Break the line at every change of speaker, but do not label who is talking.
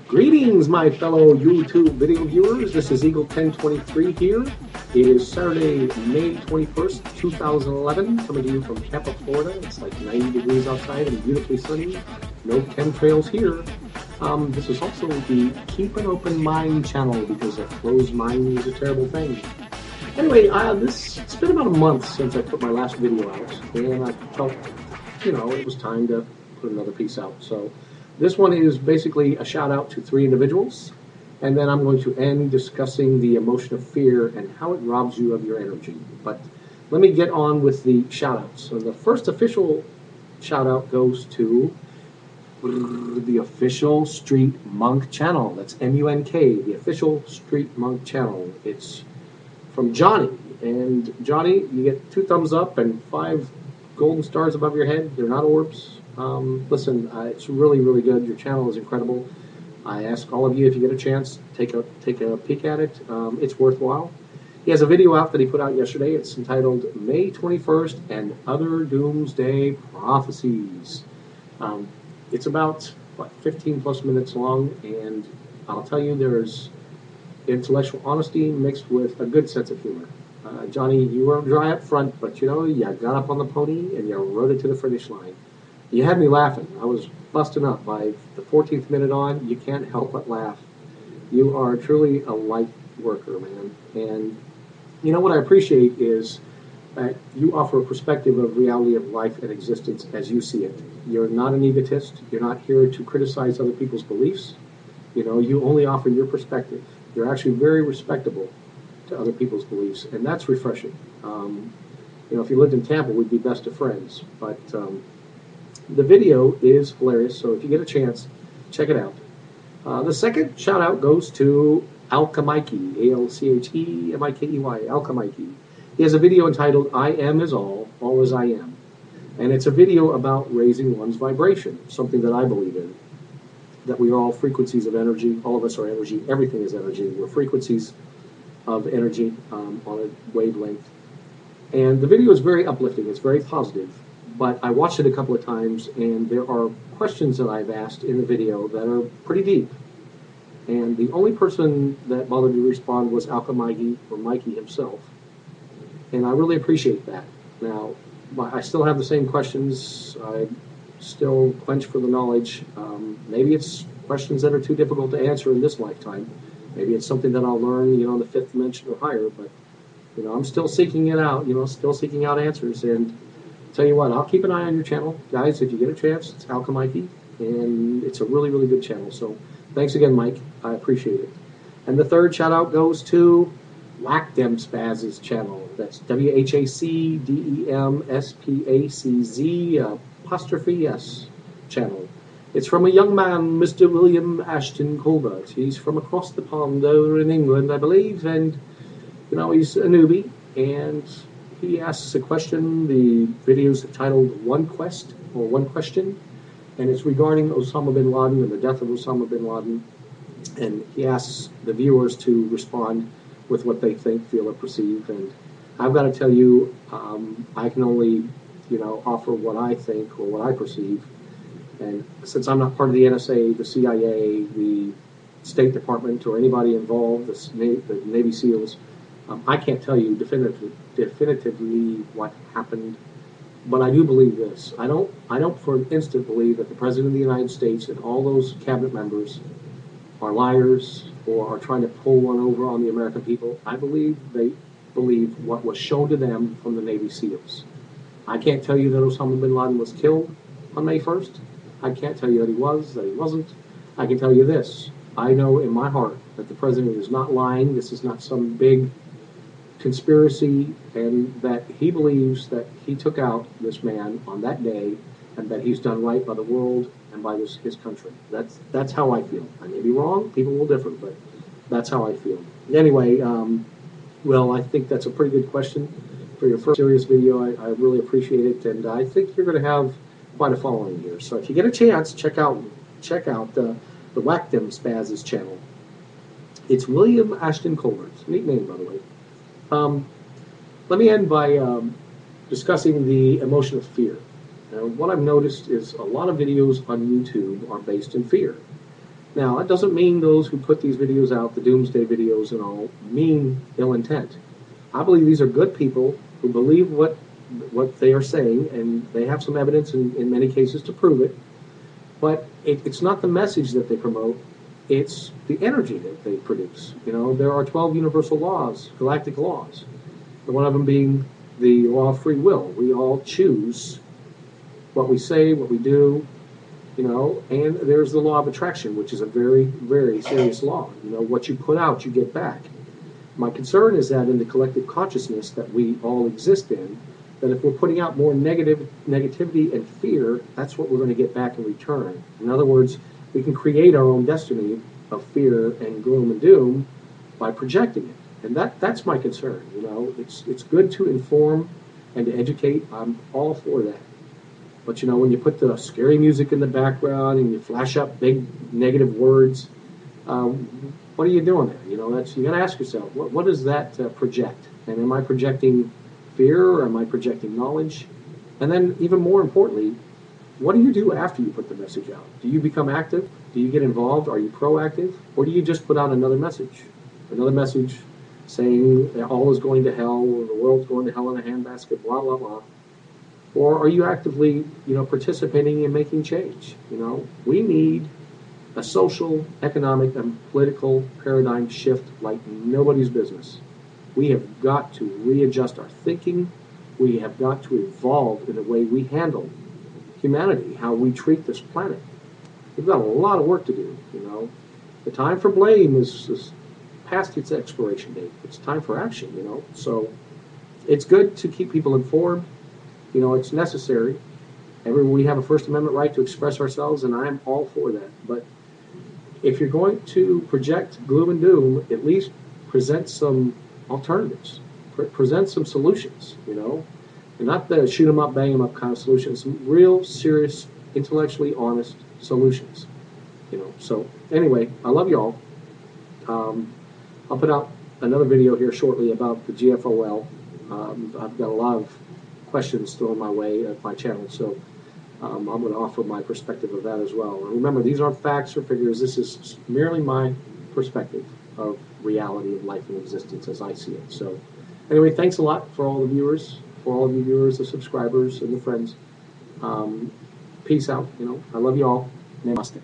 Greetings, my fellow YouTube video viewers. This is Eagle 1023 here. It is Saturday, May 21st, 2011, coming to you from Tampa, Florida. It's like 90 degrees outside and beautifully sunny. No chemtrails here. This is also the Keep an Open Mind channel because a closed mind is a terrible thing. Anyway, it's been about a month since I put my last video out, and I felt, it was time to put another piece out. So this one is basically a shout out to 3 individuals, and then I'm going to end discussing the emotion of fear and how it robs you of your energy. But let me get on with the shout outs. So the first official shout out goes to the Official Street Monk channel. That's M-U-N-K, the Official Street Monk channel. It's from Johnny. And Johnny, you get 2 thumbs up and 5 golden stars above your head. They're not orbs. Listen, it's really, really good. Your channel is incredible. I ask all of you, if you get a chance, take a peek at it. It's worthwhile. He has a video out that he put out yesterday. It's entitled May 21st and Other Doomsday Prophecies. It's about 15 plus minutes long, and I'll tell you, there's intellectual honesty mixed with a good sense of humor. Johnny, you were dry up front, but you got up on the pony and you rode it to the finish line. You had me laughing. I was busting up. By the 14th minute on, you can't help but laugh. You are truly a light worker, man. And what I appreciate is that you offer a perspective of reality of life and existence as you see it. You're not an egotist. You're not here to criticize other people's beliefs. You only offer your perspective. You're actually very respectable to other people's beliefs, and that's refreshing. If you lived in Tampa, we'd be best of friends. But the video is hilarious, so if you get a chance, check it out. The second shout out goes to Alchemikey, A-L-C-H-E-M-I-K-E-Y, Alchemikey. He has a video entitled I Am Is All Is I Am. And it's a video about raising one's vibration, something that I believe in. That we are all frequencies of energy. All of us are energy. Everything is energy. We're frequencies of energy on a wavelength. And the video is very uplifting. It's very positive. But I watched it a couple of times, and there are questions that I've asked in the video that are pretty deep. And the only person that bothered to respond was Alchemikey, or Mikey himself. And I really appreciate that. Now, I still have the same questions. I still quench for the knowledge. Maybe it's questions that are too difficult to answer in this lifetime. Maybe it's something that I'll learn, in the 5th dimension or higher. But, I'm still seeking it out, still seeking out answers. And tell you what, I'll keep an eye on your channel. Guys, if you get a chance, it's Alchemikey. And it's a really, really good channel. So thanks again, Mike. I appreciate it. And the third shout out goes to Whack Dem Spaz's channel. That's WHACDEMSPACZ channel. It's from a young man, Mr. William Ashton Colbert. He's from across the pond over in England, I believe, and he's a newbie, and he asks a question. The video is titled One Quest, or One Question, and it's regarding Osama bin Laden and the death of Osama bin Laden, and he asks the viewers to respond with what they think, feel, or perceive. And I've got to tell you, I can only, offer what I think or what I perceive. And since I'm not part of the NSA, the CIA, the State Department, or anybody involved, the Navy SEALs, I can't tell you definitively what happened. But I do believe this. I don't for an instant believe that the President of the United States and all those cabinet members are liars or are trying to pull one over on the American people. I believe they believe what was shown to them from the Navy SEALs. I can't tell you that Osama bin Laden was killed on May 1st. I can't tell you that he was, that he wasn't. I can tell you this. I know in my heart that the President is not lying. This is not some big conspiracy, and that he believes that he took out this man on that day and that he's done right by the world and by his country. That's how I feel. I may be wrong. People will differ, but that's how I feel. Anyway, well, I think that's a pretty good question for your first serious video. I really appreciate it, and I think you're going to have quite a following here. So if you get a chance, check out the Whack Dem Spaz's channel. It's William Ashton Colbert. Neat name, by the way. Let me end by discussing the emotion of fear. And what I've noticed is a lot of videos on YouTube are based in fear. Now, that doesn't mean those who put these videos out, the doomsday videos and all, mean ill intent. I believe these are good people who believe what they are saying, and they have some evidence in many cases to prove it. But it's not the message that they promote, it's the energy that they produce. You know, there are 12 universal laws, galactic laws, one of them being the law of free will. We all choose what we say, what we do, you know, and there's the law of attraction, which is a very, very serious law. You know, what you put out, you get back. My concern is that in the collective consciousness that we all exist in, that if we're putting out more negativity and fear, that's what we're going to get back in return. In other words, we can create our own destiny of fear and gloom and doom by projecting it. And that's my concern. You know, it's good to inform and to educate. I'm all for that. But you know, when you put the scary music in the background and you flash up big negative words, what are you doing there? You know, you got to ask yourself, what does that project? And am I projecting fear, or am I projecting knowledge? And then, even more importantly, what do you do after you put the message out? Do you become active? Do you get involved? Are you proactive? Or do you just put out another message? Another message saying that all is going to hell, or the world's going to hell in a handbasket, blah, blah, blah. Or are you actively, you know, participating in making change? You know, we need a social, economic, and political paradigm shift like nobody's business. We have got to readjust our thinking. We have got to evolve in the way we handle humanity, how we treat this planet. We've got a lot of work to do, you know. The time for blame is past its expiration date. It's time for action, you know. So it's good to keep people informed. You know, it's necessary. We have a First Amendment right to express ourselves, and I'm all for that. But if you're going to project gloom and doom, at least present some alternatives. Present some solutions, you know. And not the shoot 'em up, bang 'em up kind of solutions. Some real, serious, intellectually honest solutions, you know. So anyway, I love you all. I'll put out another video here shortly about the GFOL. I've got a lot of questions thrown my way at my channel, so I'm going to offer my perspective of that as well. And remember, these aren't facts or figures. This is merely my perspective of reality of life and existence as I see it. So anyway, thanks a lot for all the viewers, for all of you viewers, the subscribers, and the friends. Peace out. You know, I love you all. Namaste.